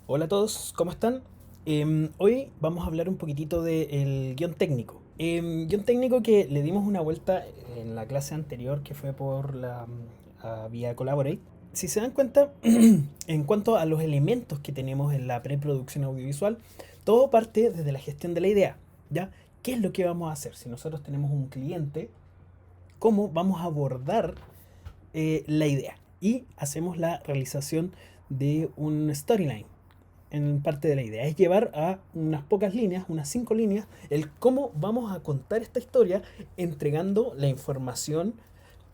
Hola a todos, ¿cómo están? Hoy vamos a hablar un poquitito del guión técnico. Guión técnico que le dimos una vuelta en la clase anterior que fue por la vía Collaborate. Si se dan cuenta, en cuanto a los elementos que tenemos en la preproducción audiovisual, todo parte desde la gestión de la idea, ¿ya? ¿Qué es lo que vamos a hacer? Si nosotros tenemos un cliente, ¿cómo vamos a abordar la idea? Y hacemos la realización de un storyline en parte de la idea. Es llevar a unas pocas líneas, unas 5 líneas, el cómo vamos a contar esta historia entregando la información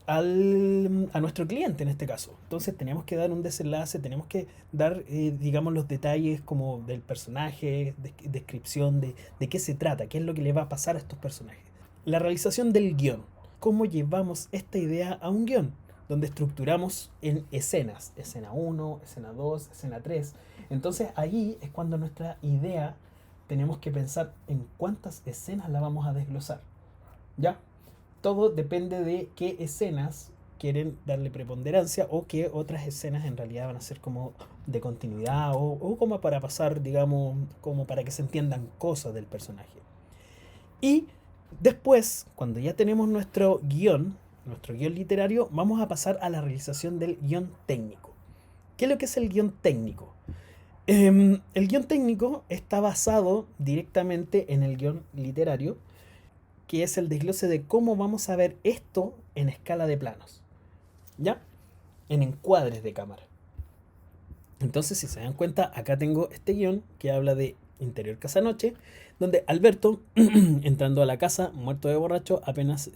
a nuestro cliente en este caso. Entonces tenemos que dar un desenlace, tenemos que dar, digamos, los detalles como del personaje, descripción de qué se trata, qué es lo que le va a pasar a estos personajes. La realización del guión. ¿Cómo llevamos esta idea a un guión? Donde estructuramos en escenas. Escena uno, escena 2, escena 3. Entonces ahí es cuando nuestra idea tenemos que pensar en cuántas escenas la vamos a desglosar. ¿Ya? Todo depende de qué escenas quieren darle preponderancia o qué otras escenas en realidad van a ser como de continuidad o como para pasar, digamos, como para que se entiendan cosas del personaje. Y después, cuando ya tenemos nuestro guión literario, vamos a pasar a la realización del guión técnico. ¿Qué es lo que es el guión técnico? El guión técnico está basado directamente en el guión literario, que es el desglose de cómo vamos a ver esto en escala de planos, ¿ya? En encuadres de cámara. Entonces, si se dan cuenta, acá tengo este guión que habla de interior casa noche, donde Alberto, entrando a la casa, muerto de borracho, apenas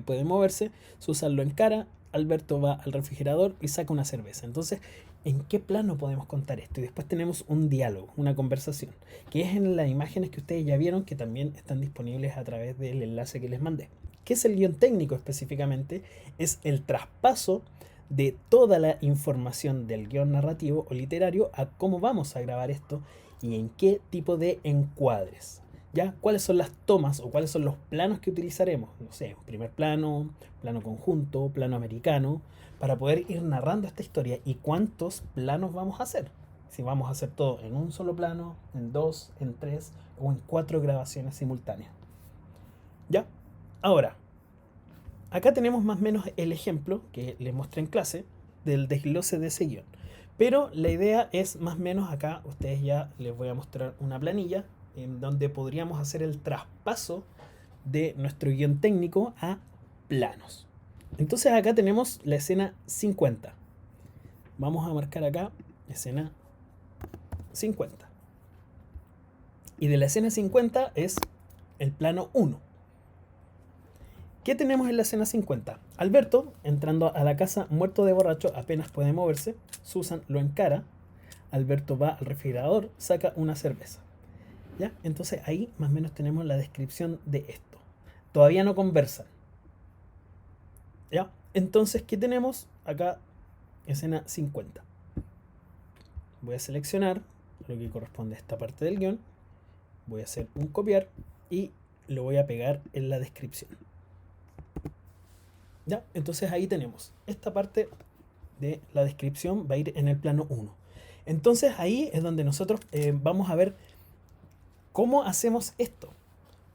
puede moverse, Susan lo encara, Alberto va al refrigerador y saca una cerveza. Entonces, ¿en qué plano podemos contar esto? Y después tenemos un diálogo, una conversación, que es en las imágenes que ustedes ya vieron, que también están disponibles a través del enlace que les mandé. ¿Qué es el guión técnico específicamente? Es el traspaso de toda la información del guión narrativo o literario a cómo vamos a grabar esto y en qué tipo de encuadres. ¿Ya? ¿Cuáles son las tomas o cuáles son los planos que utilizaremos? No sé, primer plano, plano conjunto, plano americano, para poder ir narrando esta historia y cuántos planos vamos a hacer. Si vamos a hacer todo en un solo plano, en dos, en tres o en cuatro grabaciones simultáneas. ¿Ya? Ahora, acá tenemos más o menos el ejemplo que les mostré en clase del desglose de ese guión. Pero la idea es más o menos acá, ustedes ya les voy a mostrar una planilla en donde podríamos hacer el traspaso de nuestro guión técnico a planos. Entonces acá tenemos la escena 50. Vamos a marcar acá escena 50. Y de la escena 50 es el plano 1. ¿Qué tenemos en la escena 50? Alberto, entrando a la casa muerto de borracho, apenas puede moverse. Susan lo encara. Alberto va al refrigerador, saca una cerveza. ¿Ya? Entonces ahí más o menos tenemos la descripción de esto. Todavía no conversan. ¿Ya? Entonces, ¿qué tenemos? Acá, escena 50. Voy a seleccionar lo que corresponde a esta parte del guión. Voy a hacer un copiar y lo voy a pegar en la descripción. ¿Ya? Entonces ahí tenemos esta parte de la descripción va a ir en el plano 1. Entonces ahí es donde nosotros vamos a ver cómo hacemos esto.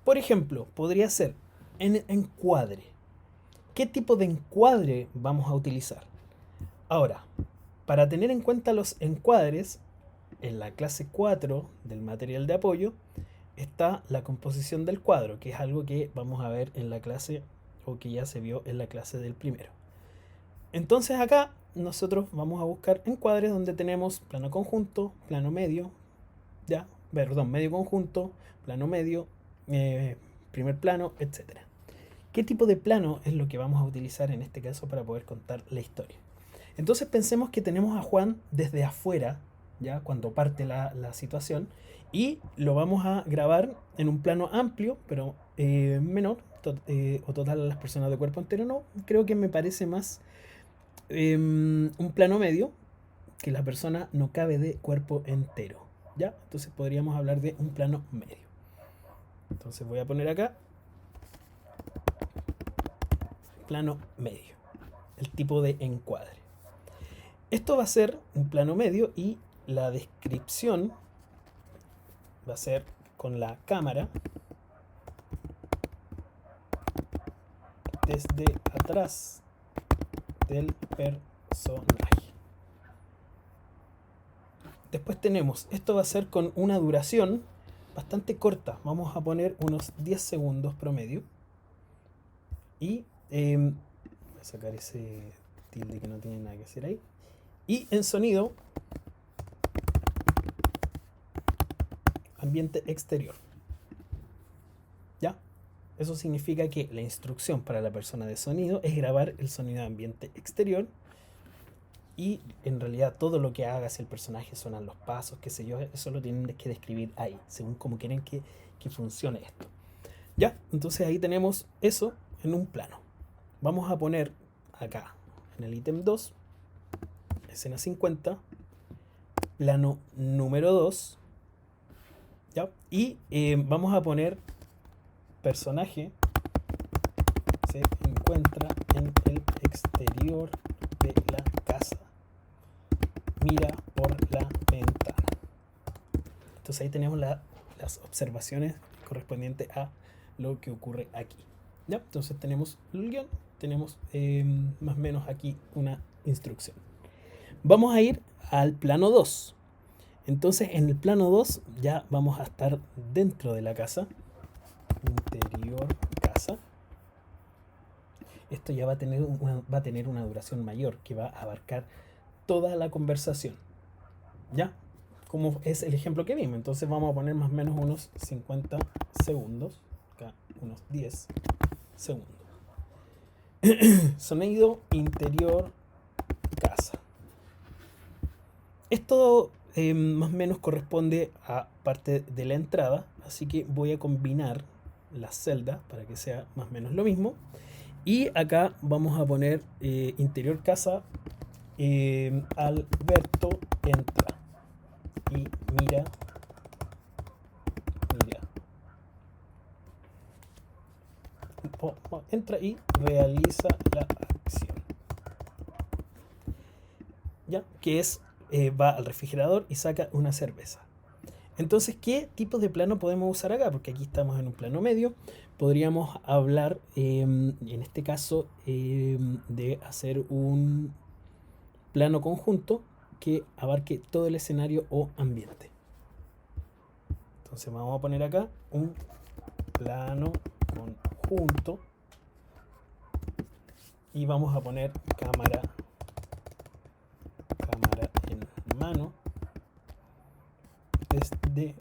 Por ejemplo, podría ser en encuadre. ¿Qué tipo de encuadre vamos a utilizar? Ahora, para tener en cuenta los encuadres, en la clase 4 del material de apoyo está la composición del cuadro, que es algo que vamos a ver en la clase o que ya se vio en la clase del primero. Entonces acá nosotros vamos a buscar encuadres donde tenemos plano conjunto, plano medio, ya, perdón, medio conjunto, plano medio, primer plano, etcétera. ¿Qué tipo de plano es lo que vamos a utilizar en este caso para poder contar la historia? Entonces pensemos que tenemos a Juan desde afuera, ya cuando parte la situación, y lo vamos a grabar en un plano amplio, pero menor, o total a las personas de cuerpo entero no, creo que me parece más un plano medio, que la persona no cabe de cuerpo entero. ¿Ya? Entonces podríamos hablar de un plano medio. Entonces voy a poner acá plano medio, el tipo de encuadre. Esto va a ser un plano medio y la descripción va a ser con la cámara desde atrás del personaje. Después tenemos, esto va a ser con una duración bastante corta. Vamos a poner unos 10 segundos promedio. Y voy a sacar ese tilde que no tiene nada que hacer ahí. Y en sonido, ambiente exterior. ¿Ya? Eso significa que la instrucción para la persona de sonido es grabar el sonido de ambiente exterior. Y en realidad todo lo que haga, si el personaje suenan los pasos, qué sé yo, eso lo tienen que describir ahí, según como quieren que funcione esto. Ya, entonces ahí tenemos eso en un plano. Vamos a poner acá, en el ítem 2, escena 50, plano número 2, ¿ya? Y vamos a poner personaje se encuentra en el exterior de la casa, mira por la ventana. Entonces ahí tenemos las observaciones correspondientes a lo que ocurre aquí. ¿Ya? Entonces tenemos el guión, tenemos más o menos aquí una instrucción. Vamos a ir al plano 2. Entonces en el plano 2 ya vamos a estar dentro de la casa, interior casa. Esto ya va a tener una duración mayor que va a abarcar toda la conversación. ¿Ya? Como es el ejemplo que vimos. Entonces vamos a poner más o menos unos 50 segundos. Acá unos 10 segundos. Sonido interior casa. Esto más o menos corresponde a parte de la entrada. Así que voy a combinar las celdas para que sea más o menos lo mismo. Y acá vamos a poner interior casa. Alberto entra y mira. Entra y realiza la acción. ¿Ya? Que es, va al refrigerador y saca una cerveza. Entonces, ¿qué tipos de plano podemos usar acá? Porque aquí estamos en un plano medio. Podríamos hablar, en este caso, de hacer un plano conjunto que abarque todo el escenario o ambiente. Entonces vamos a poner acá un plano conjunto y vamos a poner cámara en mano desde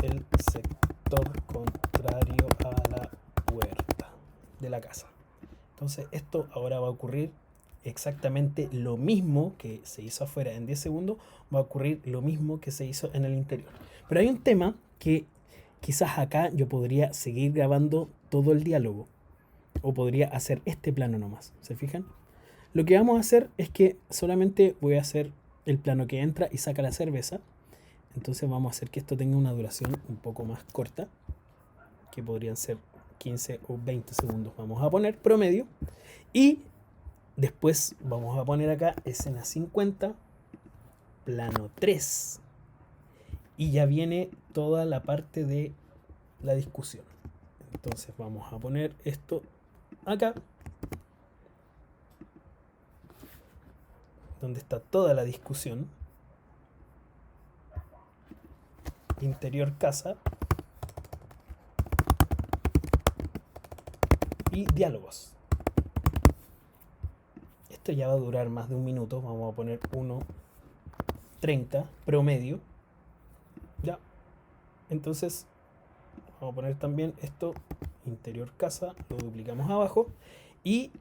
el sector contrario a la puerta de la casa. Entonces esto ahora va a ocurrir exactamente lo mismo que se hizo afuera en 10 segundos, va a ocurrir lo mismo que se hizo en el interior. Pero hay un tema que quizás acá yo podría seguir grabando todo el diálogo, o podría hacer este plano nomás, ¿se fijan? Lo que vamos a hacer es que solamente voy a hacer el plano que entra y saca la cerveza. Entonces vamos a hacer que esto tenga una duración un poco más corta, que podrían ser 15 o 20 segundos. Vamos a poner promedio. Y después vamos a poner acá escena 50, plano 3. Y ya viene toda la parte de la discusión. Entonces vamos a poner esto acá, donde está toda la discusión. Interior casa. Y diálogos. Esto ya va a durar más de un minuto. Vamos a poner 1:30 promedio. Ya. Entonces vamos a poner también esto, interior casa, lo duplicamos abajo. Y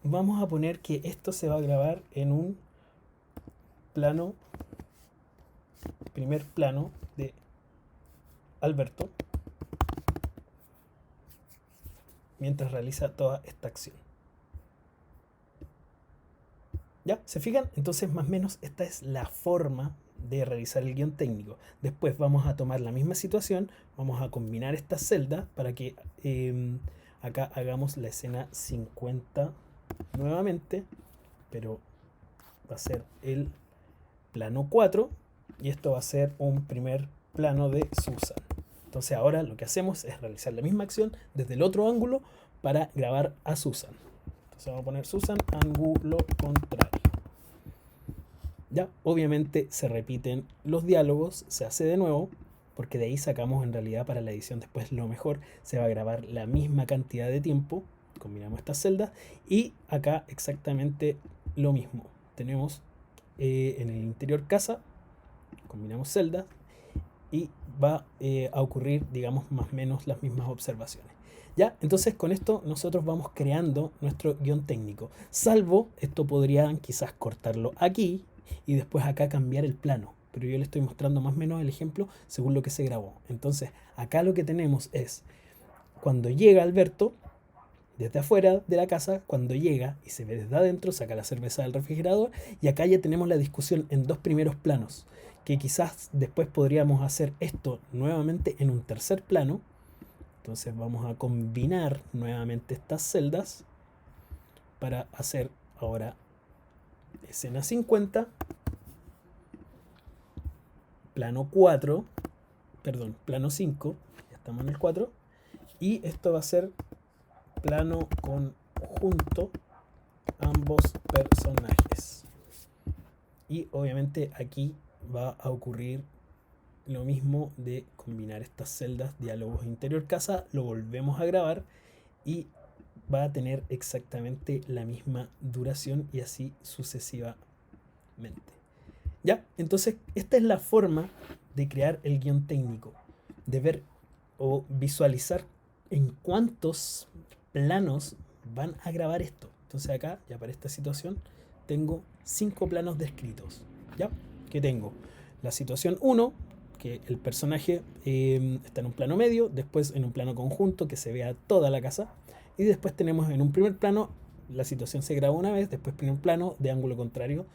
vamos a poner que esto se va a grabar en un plano, primer plano de Alberto, mientras realiza toda esta acción. ¿Ya? ¿Se fijan? Entonces más o menos esta es la forma de realizar el guión técnico. Después vamos a tomar la misma situación, vamos a combinar estas celdas para que acá hagamos la escena 50 nuevamente, pero va a ser el plano 4 y esto va a ser un primer plano de Susan. Entonces ahora lo que hacemos es realizar la misma acción desde el otro ángulo para grabar a Susan. Entonces vamos a poner Susan, ángulo contrario. Ya, obviamente se repiten los diálogos, se hace de nuevo, porque de ahí sacamos en realidad para la edición después lo mejor. Se va a grabar la misma cantidad de tiempo, combinamos estas celdas, y acá exactamente lo mismo. Tenemos en el interior casa, combinamos celdas, y va a ocurrir, digamos, más o menos las mismas observaciones. Ya, entonces con esto nosotros vamos creando nuestro guión técnico. Salvo, esto podrían quizás cortarlo aquí y después acá cambiar el plano. Pero yo le estoy mostrando más o menos el ejemplo según lo que se grabó. Entonces, acá lo que tenemos es, cuando llega Alberto, desde afuera de la casa, cuando llega y se ve desde adentro, saca la cerveza del refrigerador, y acá ya tenemos la discusión en dos primeros planos, que quizás después podríamos hacer esto nuevamente en un tercer plano. Entonces vamos a combinar nuevamente estas celdas para hacer ahora escena 50, plano 4, perdón, plano 5, ya estamos en el 4, y esto va a ser plano conjunto, ambos personajes. Y obviamente aquí va a ocurrir lo mismo de combinar estas celdas, diálogos interior casa, lo volvemos a grabar y va a tener exactamente la misma duración y así sucesivamente. Ya, entonces esta es la forma de crear el guión técnico, de ver o visualizar en cuántos planos van a grabar esto. Entonces acá, ya para esta situación, tengo 5 planos descritos. ¿Ya? Que tengo la situación 1, que el personaje está en un plano medio, después en un plano conjunto que se vea toda la casa, y después tenemos en un primer plano, la situación se graba una vez, después primer plano de ángulo contrario,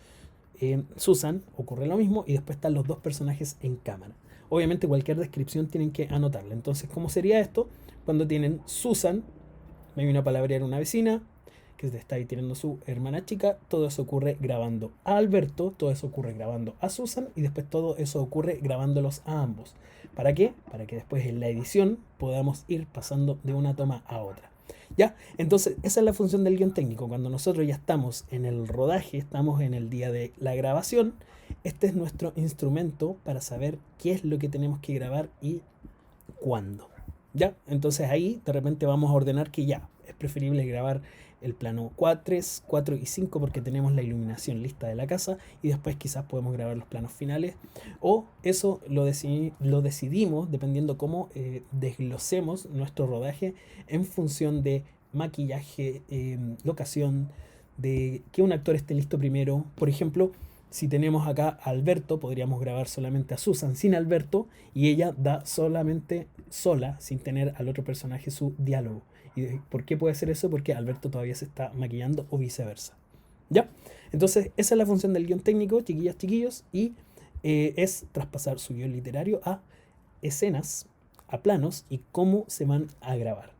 Susan, ocurre lo mismo, y después están los dos personajes en cámara. Obviamente cualquier descripción tienen que anotarla. Entonces, ¿cómo sería esto? Cuando tienen Susan, me vino a palabrear una vecina que está ahí tirando su hermana chica, todo eso ocurre grabando a Alberto, todo eso ocurre grabando a Susan y después todo eso ocurre grabándolos a ambos. ¿Para qué? Para que después en la edición podamos ir pasando de una toma a otra. ¿Ya? Entonces, esa es la función del guión técnico. Cuando nosotros ya estamos en el rodaje, estamos en el día de la grabación, este es nuestro instrumento para saber qué es lo que tenemos que grabar y cuándo. ¿Ya? Entonces ahí de repente vamos a ordenar que ya es preferible grabar el plano 3, 4 y 5 porque tenemos la iluminación lista de la casa y después quizás podemos grabar los planos finales, o eso lo decidimos dependiendo cómo desglosemos nuestro rodaje en función de maquillaje, locación, de que un actor esté listo primero. Por ejemplo, si tenemos acá a Alberto, podríamos grabar solamente a Susan sin Alberto y ella da solamente sola, sin tener al otro personaje su diálogo. ¿Y por qué puede ser eso? Porque Alberto todavía se está maquillando o viceversa. ¿Ya? Entonces, esa es la función del guión técnico, chiquillas, chiquillos, y es traspasar su guión literario a escenas, a planos y cómo se van a grabar.